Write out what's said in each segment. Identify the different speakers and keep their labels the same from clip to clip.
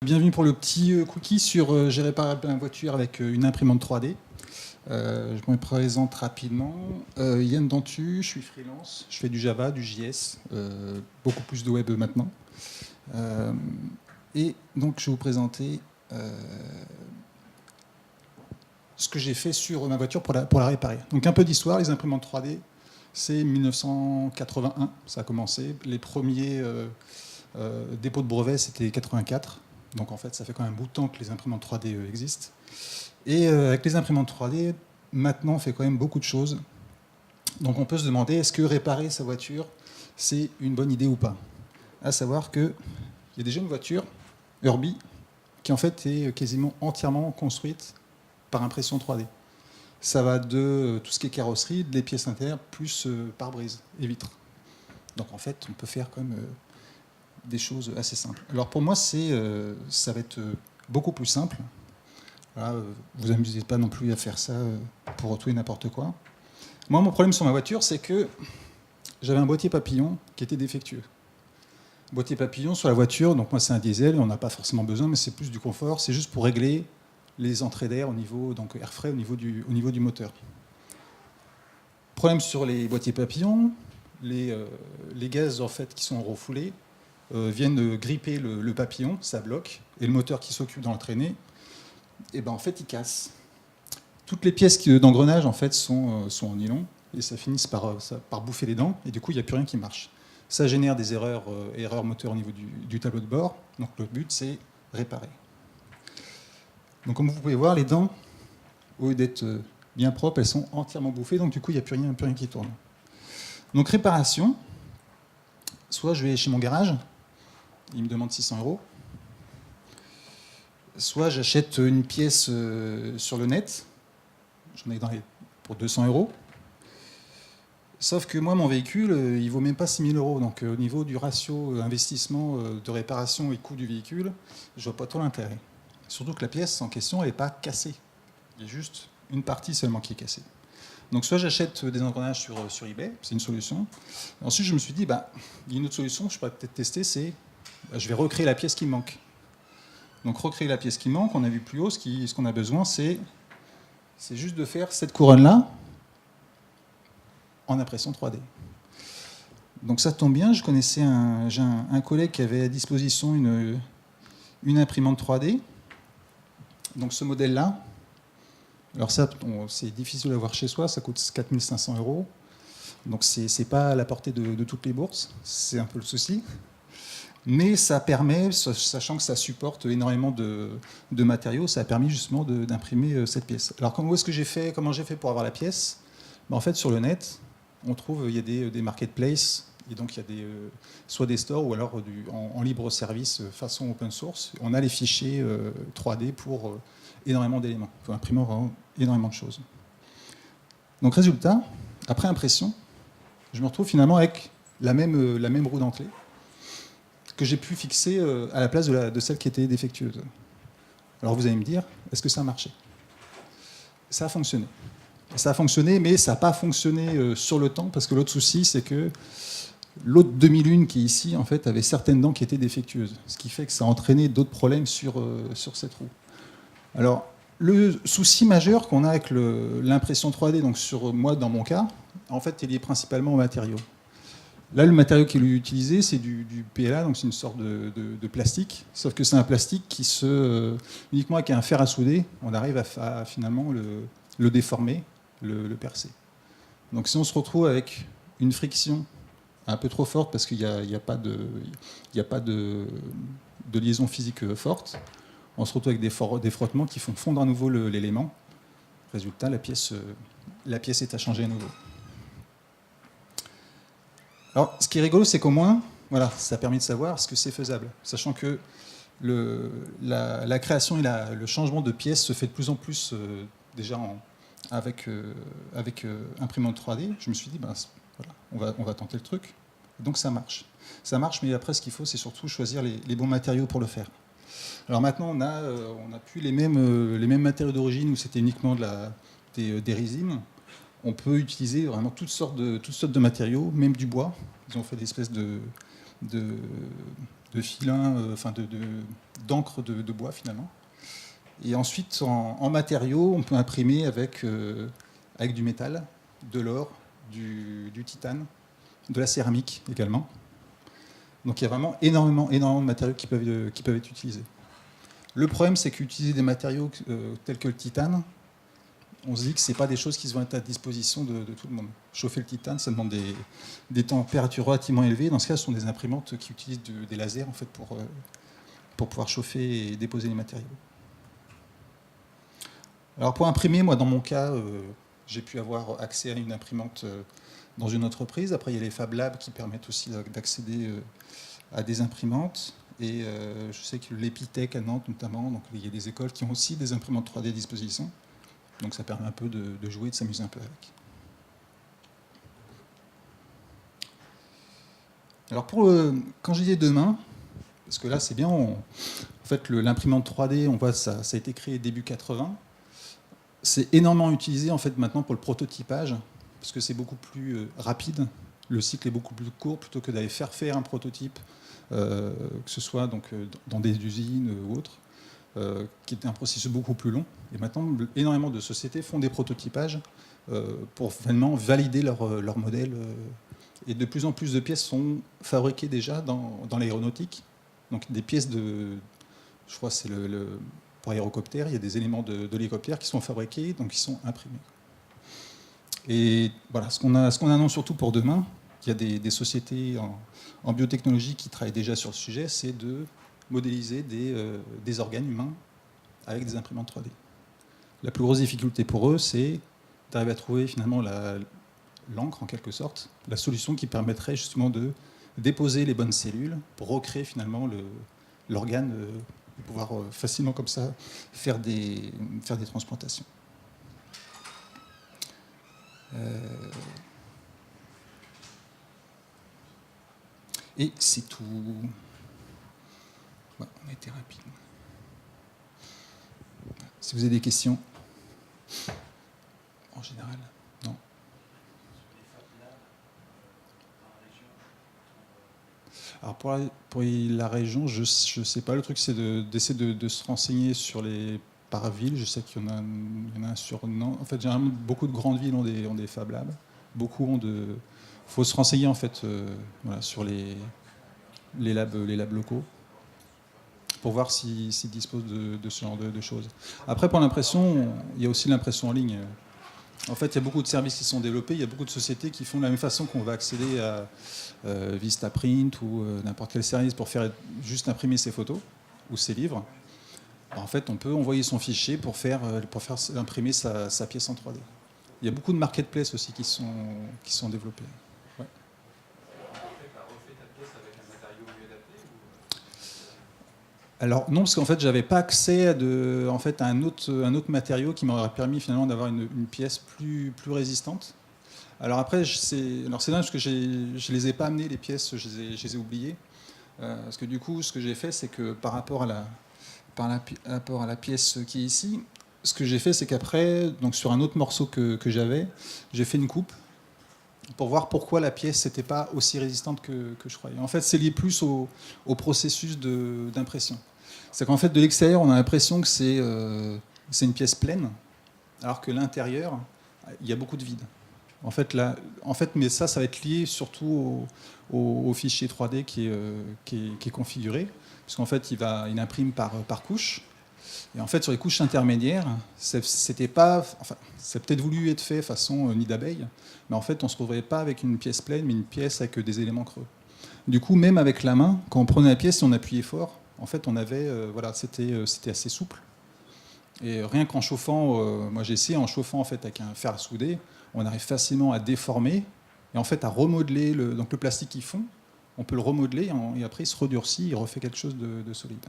Speaker 1: Bienvenue pour le petit cookie sur j'ai réparé ma voiture avec une imprimante 3D. Je me présente rapidement. Yann Dantu, je suis freelance, je fais du Java, du JS, beaucoup plus de web maintenant. Et donc je vais vous présenter ce que j'ai fait sur ma voiture pour la réparer. Donc un peu d'histoire, les imprimantes 3D, c'est 1981, ça a commencé. Les premiers dépôts de brevets, c'était 84. Donc en fait, ça fait quand même un bout de temps que les imprimantes 3D existent. Et avec les imprimantes 3D, maintenant, on fait quand même beaucoup de choses. Donc on peut se demander, est-ce que réparer sa voiture, c'est une bonne idée ou pas? À savoir qu'il y a déjà une voiture, Herbie, qui en fait est quasiment entièrement construite par impression 3D. Ça va de tout ce qui est carrosserie, des pièces intérieures, plus pare-brise et vitres. Donc en fait, on peut faire quand même des choses assez simples. Alors pour moi, ça va être beaucoup plus simple. Voilà, vous amusez pas non plus à faire ça pour tout et n'importe quoi. Moi, mon problème sur ma voiture, c'est que j'avais un boîtier papillon qui était défectueux. Boîtier papillon sur la voiture, donc moi c'est un diesel, on n'a pas forcément besoin, mais c'est plus du confort, c'est juste pour régler les entrées d'air au niveau, donc air frais au niveau du moteur. Problème sur les boîtiers papillons, les gaz en fait qui sont refoulés viennent gripper le papillon, ça bloque, et le moteur qui s'occupe d'en traîner, et ben en fait il casse. Toutes les pièces d'engrenage en fait sont en nylon et ça finit par bouffer les dents et du coup il n'y a plus rien qui marche. Ça génère des erreurs moteurs au niveau du tableau de bord. Donc le but c'est réparer. Donc comme vous pouvez voir, les dents, au lieu d'être bien propres, elles sont entièrement bouffées, donc du coup il n'y a plus rien qui tourne. Donc réparation, soit je vais chez mon garage, il me demande 600 €. Soit j'achète une pièce sur le net, j'en ai pour 200 €. Sauf que moi, mon véhicule, il vaut même pas 6 000 €. Donc au niveau du ratio investissement de réparation et coût du véhicule, je vois pas trop l'intérêt. Surtout que la pièce en question, elle n'est pas cassée. Il y a juste une partie seulement qui est cassée. Donc soit j'achète des engrenages sur eBay, c'est une solution. Ensuite, je me suis dit, il y a une autre solution que je pourrais peut-être tester, c'est je vais recréer la pièce qui me manque. Donc recréer la pièce qui manque, on a vu plus haut, ce qu'on a besoin, c'est juste de faire cette couronne-là en impression 3D. Donc ça tombe bien, j'ai un collègue qui avait à disposition une imprimante 3D. Donc ce modèle-là, alors ça, c'est difficile à voir chez soi, ça coûte 4 500 €. Donc c'est pas à la portée de toutes les bourses, c'est un peu le souci. Mais ça permet, sachant que ça supporte énormément de matériaux, ça a permis justement d'imprimer cette pièce. Alors comment j'ai fait pour avoir la pièce? En fait, sur le net, on trouve, il y a des marketplaces, et donc il y a soit des stores ou alors en libre service façon open source. On a les fichiers 3D pour énormément d'éléments, pour imprimer énormément de choses. Donc résultat, après impression, je me retrouve finalement avec la même roue dentelée que j'ai pu fixer à la place de celle qui était défectueuse. Alors vous allez me dire, est-ce que ça a marché? Ça a fonctionné. Ça a fonctionné, mais ça n'a pas fonctionné sur le temps, parce que l'autre souci, c'est que l'autre demi-lune qui est ici, en fait, avait certaines dents qui étaient défectueuses, ce qui fait que ça a entraîné d'autres problèmes sur cette roue. Alors, le souci majeur qu'on a avec l'impression 3D, donc dans mon cas, en fait, il est principalement au matériau. Là, le matériau qui est utilisé, c'est du PLA, donc c'est une sorte de plastique, sauf que c'est un plastique qui uniquement avec un fer à souder, on arrive à finalement le déformer, le percer. Donc si on se retrouve avec une friction un peu trop forte parce qu'il n'y a pas de liaison physique forte, on se retrouve avec des frottements qui font fondre à nouveau l'élément. Résultat, la pièce est à changer à nouveau. Alors, ce qui est rigolo, c'est qu'au moins, voilà, ça a permis de savoir ce que c'est faisable, sachant que la création et le changement de pièces se fait de plus en plus déjà avec imprimante 3D. Je me suis dit, voilà, on va tenter le truc. Donc ça marche. Ça marche, mais après, ce qu'il faut, c'est surtout choisir les bons matériaux pour le faire. Alors maintenant, on n'a plus les mêmes matériaux d'origine où c'était uniquement des résines. On peut utiliser vraiment toutes sortes de matériaux, même du bois. Ils ont fait des espèces de filins, d'encre de bois finalement. Et ensuite, en matériaux, on peut imprimer avec du métal, de l'or, du titane, de la céramique également. Donc il y a vraiment énormément de matériaux qui peuvent être utilisés. Le problème, c'est qu'utiliser des matériaux tels que le titane, on se dit que ce n'est pas des choses qui vont être à disposition de tout le monde. Chauffer le titane, ça demande des températures relativement élevées. Dans ce cas, ce sont des imprimantes qui utilisent des lasers en fait, pour pouvoir chauffer et déposer les matériaux. Alors pour imprimer, moi dans mon cas, j'ai pu avoir accès à une imprimante dans une entreprise. Après, il y a les Fab Labs qui permettent aussi d'accéder à des imprimantes. Et je sais que l'Epitech à Nantes notamment, donc il y a des écoles qui ont aussi des imprimantes 3D à disposition. Donc ça permet un peu de jouer, de s'amuser un peu avec. Alors quand je disais demain, parce que là c'est bien, en fait l'imprimante 3D, on voit ça a été créé début 80. C'est énormément utilisé en fait maintenant pour le prototypage, parce que c'est beaucoup plus rapide. Le cycle est beaucoup plus court plutôt que d'aller faire un prototype, que ce soit donc, dans des usines ou autres, qui est un processus beaucoup plus long. Et maintenant, énormément de sociétés font des prototypages pour vraiment valider leur modèle. Et de plus en plus de pièces sont fabriquées déjà dans l'aéronautique. Donc des pièces je crois que c'est pour aérocoptères, il y a des éléments de l'hélicoptère qui sont fabriqués, donc qui sont imprimés. Et voilà, ce qu'on annonce surtout pour demain, il y a des sociétés en biotechnologie qui travaillent déjà sur le sujet, c'est de modéliser des organes humains avec des imprimantes 3D. La plus grosse difficulté pour eux, c'est d'arriver à trouver finalement l'encre, en quelque sorte, la solution qui permettrait justement de déposer les bonnes cellules pour recréer finalement l'organe, et pouvoir facilement comme ça faire des transplantations. Et c'est tout. Ouais, on a été rapide. Si vous avez des questions, en général, non. Alors pour la région, je ne sais pas. Le truc, c'est d'essayer de se renseigner sur les par-villes. Je sais qu'il y en a un sur Nantes. En fait, généralement, beaucoup de grandes villes ont des Fab Labs. Beaucoup ont de. Il faut se renseigner en fait, voilà, sur les labs locaux, pour voir s'ils disposent de ce genre de choses. Après, pour l'impression, il y a aussi l'impression en ligne. En fait, il y a beaucoup de services qui sont développés, il y a beaucoup de sociétés qui font de la même façon qu'on va accéder à Vistaprint ou n'importe quel service pour faire juste imprimer ses photos ou ses livres. En fait, on peut envoyer son fichier pour faire imprimer sa pièce en 3D. Il y a beaucoup de marketplaces aussi qui sont développés. Ouais. Alors non, parce qu'en fait, j'avais pas accès à un autre matériau qui m'aurait permis finalement d'avoir une pièce plus résistante. Alors après, c'est dingue parce que je les ai pas amenées les pièces, je les ai oubliées. Parce que du coup, ce que j'ai fait, c'est que par rapport à la pièce qui est ici, ce que j'ai fait, c'est qu'après, donc sur un autre morceau que j'avais, j'ai fait une coupe pour voir pourquoi la pièce n'était pas aussi résistante que je croyais. En fait, c'est lié plus au processus d'impression. C'est qu'en fait, de l'extérieur, on a l'impression que c'est une pièce pleine, alors que l'intérieur, il y a beaucoup de vide. En fait, mais ça va être lié surtout au fichier 3D qui est configuré, puisqu'en fait, il imprime par couche. Et en fait, sur les couches intermédiaires, c'est peut-être voulu être fait façon nid d'abeille, mais en fait, on ne se retrouverait pas avec une pièce pleine, mais une pièce avec des éléments creux. Du coup, même avec la main, quand on prenait la pièce, si on appuyait fort, en fait, on avait, c'était assez souple. Et rien qu'en chauffant, moi j'ai essayé en chauffant en fait avec un fer soudé, on arrive facilement à déformer et en fait à remodeler donc le plastique qu'ils font, on peut le remodeler et après il se redurcit, il refait quelque chose de solide.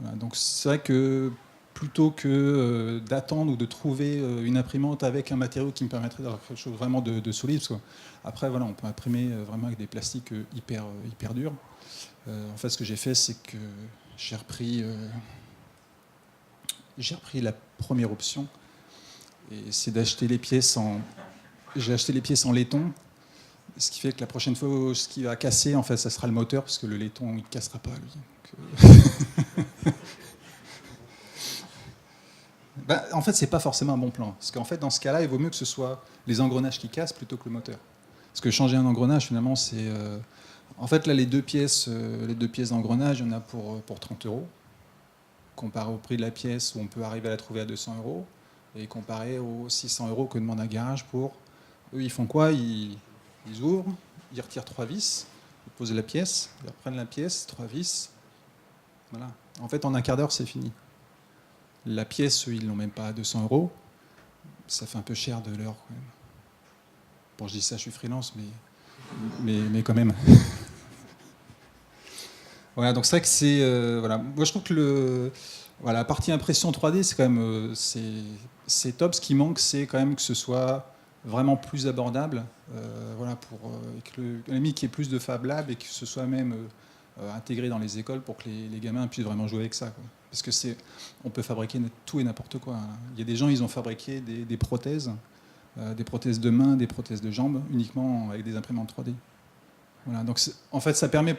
Speaker 1: Voilà, donc c'est vrai que plutôt que d'attendre ou de trouver une imprimante avec un matériau qui me permettrait d'avoir quelque chose vraiment de solide, parce qu'après voilà, on peut imprimer vraiment avec des plastiques hyper durs. En fait, ce que j'ai fait, c'est que j'ai repris la première option, et c'est d'acheter les pièces j'ai acheté les pièces en laiton. Ce qui fait que la prochaine fois, ce qui va casser, en fait, ça sera le moteur, parce que le laiton, il ne cassera pas, lui. Donc, bah, en fait, c'est pas forcément un bon plan. Parce qu'en fait, dans ce cas-là, il vaut mieux que ce soit les engrenages qui cassent plutôt que le moteur. Parce que changer un engrenage, finalement, c'est... En fait, là, les deux pièces d'engrenage, il y en a pour 30 euros. Comparé au prix de la pièce, où on peut arriver à la trouver à 200 euros. Et comparé aux 600 euros que demande un garage pour... Eux, ils font quoi? Ils ouvrent, ils retirent 3 vis, ils posent la pièce, ils reprennent la pièce, 3 vis. Voilà. En fait, en un quart d'heure, c'est fini. La pièce, eux, ils l'ont même pas à 200 euros. Ça fait un peu cher de l'heure, quand même. Bon, je dis ça, je suis freelance, mais quand même. Voilà, donc c'est vrai que c'est... voilà. Moi, je trouve que la partie impression 3D, c'est quand même... c'est top. Ce qui manque, c'est quand même que ce soit vraiment plus abordable. Voilà, que à la limite, qu'il y ait plus de Fab Lab et que ce soit même intégré dans les écoles pour que les gamins puissent vraiment jouer avec ça, quoi. Parce que on peut fabriquer tout et n'importe quoi. Il y a des gens, ils ont fabriqué des prothèses de main, des prothèses de jambes, uniquement avec des imprimantes 3D. Voilà, donc en fait, ça permet...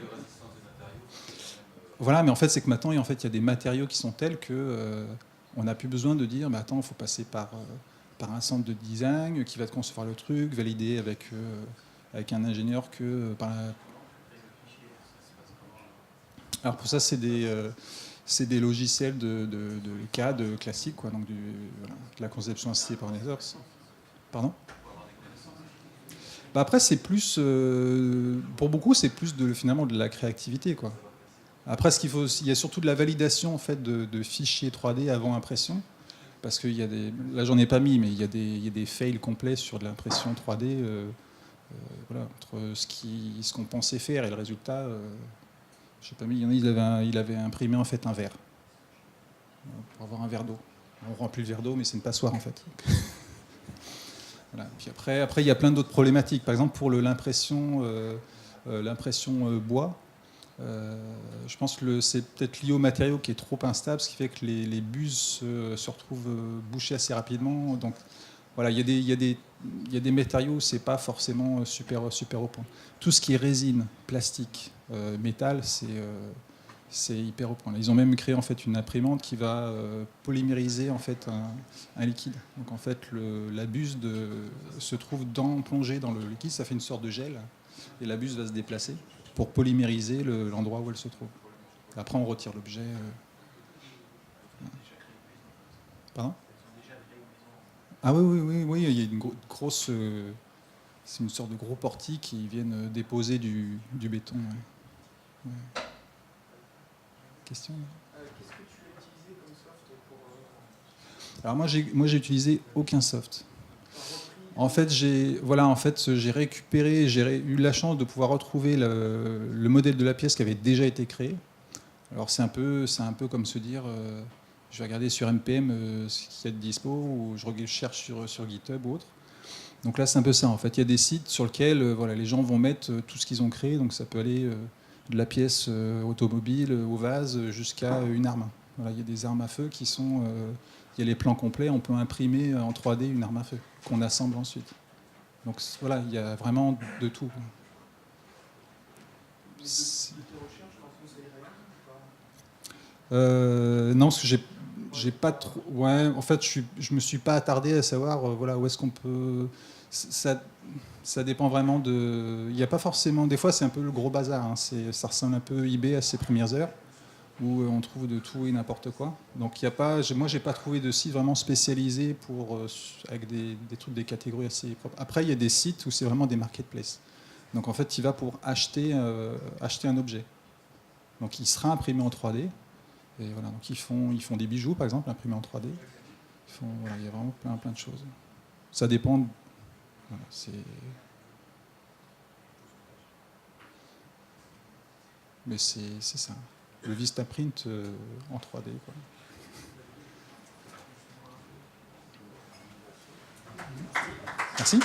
Speaker 1: Voilà, mais en fait, c'est que maintenant, en fait, il y a des matériaux qui sont tels que on n'a plus besoin de dire, mais attends, il faut passer par un centre de design qui va te concevoir le truc, valider avec un ingénieur que par la... Alors pour ça, c'est des logiciels de CAD classiques, quoi, donc voilà, de la conception assistée par ordinateur. Pardon? Bah après, c'est plus, pour beaucoup, c'est plus finalement de la créativité, quoi. Après, il y a surtout de la validation en fait de fichiers 3D avant impression, parce qu'il y a là j'en ai pas mis, mais il y a des fails complets sur de l'impression 3D, voilà, entre ce qu'on pensait faire et le résultat. Je sais pas, mais il avait imprimé en fait un verre pour avoir un verre d'eau. On remplit le verre d'eau, mais c'est une passoire en fait. Voilà. Puis après, il y a plein d'autres problématiques. Par exemple, pour l'impression bois. Je pense que c'est peut-être lié au matériau qui est trop instable, ce qui fait que les buses se retrouvent bouchées assez rapidement. Donc voilà, il y a des matériaux où c'est pas forcément super au point. Tout ce qui est résine, plastique, métal, c'est hyper au point. Ils ont même créé en fait une imprimante qui va polymériser en fait un liquide. Donc en fait, la buse se trouve plongée dans le liquide, ça fait une sorte de gel, et la buse va se déplacer pour polymériser l'endroit où elle se trouve. Après, on retire l'objet. Pardon? Ah oui, il y a une grosse... c'est une sorte de gros portique qui viennent déposer du béton. Ouais. Ouais. Question? Qu'est-ce que tu as utilisé comme soft pour... Alors moi, j'ai utilisé aucun soft. En fait, j'ai récupéré, j'ai eu la chance de pouvoir retrouver le modèle de la pièce qui avait déjà été créé. Alors c'est un peu comme se dire, je vais regarder sur NPM ce qu'il y a de dispo, ou je cherche sur GitHub ou autre. Donc là, c'est un peu ça en fait. Il y a des sites sur lesquels voilà, les gens vont mettre tout ce qu'ils ont créé, donc ça peut aller de la pièce automobile au vase jusqu'à une arme. Voilà, il y a des armes à feu qui sont... il y a les plans complets, on peut imprimer en 3D une arme à feu qu'on assemble ensuite. Donc voilà, il y a vraiment de tout. Non, parce que j'ai pas trop... Ouais, en fait, je me suis pas attardé à savoir voilà, où est-ce qu'on peut... Ça dépend vraiment de... Il n'y a pas forcément... Des fois, c'est un peu le gros bazar. Hein. Ça ressemble un peu eBay à ses premières heures, où on trouve de tout et n'importe quoi. Donc, il y a pas... Moi, j'ai pas trouvé de site vraiment spécialisé avec des trucs, des catégories assez propres. Après, il y a des sites où c'est vraiment des marketplaces. Donc, en fait, tu vas pour acheter un objet. Donc, il sera imprimé en 3D. Et voilà, donc ils font des bijoux, par exemple, imprimés en 3D. Voilà, il y a vraiment plein de choses. Ça dépend. Voilà, mais c'est ça. Le Vistaprint en 3D. Quoi. Merci.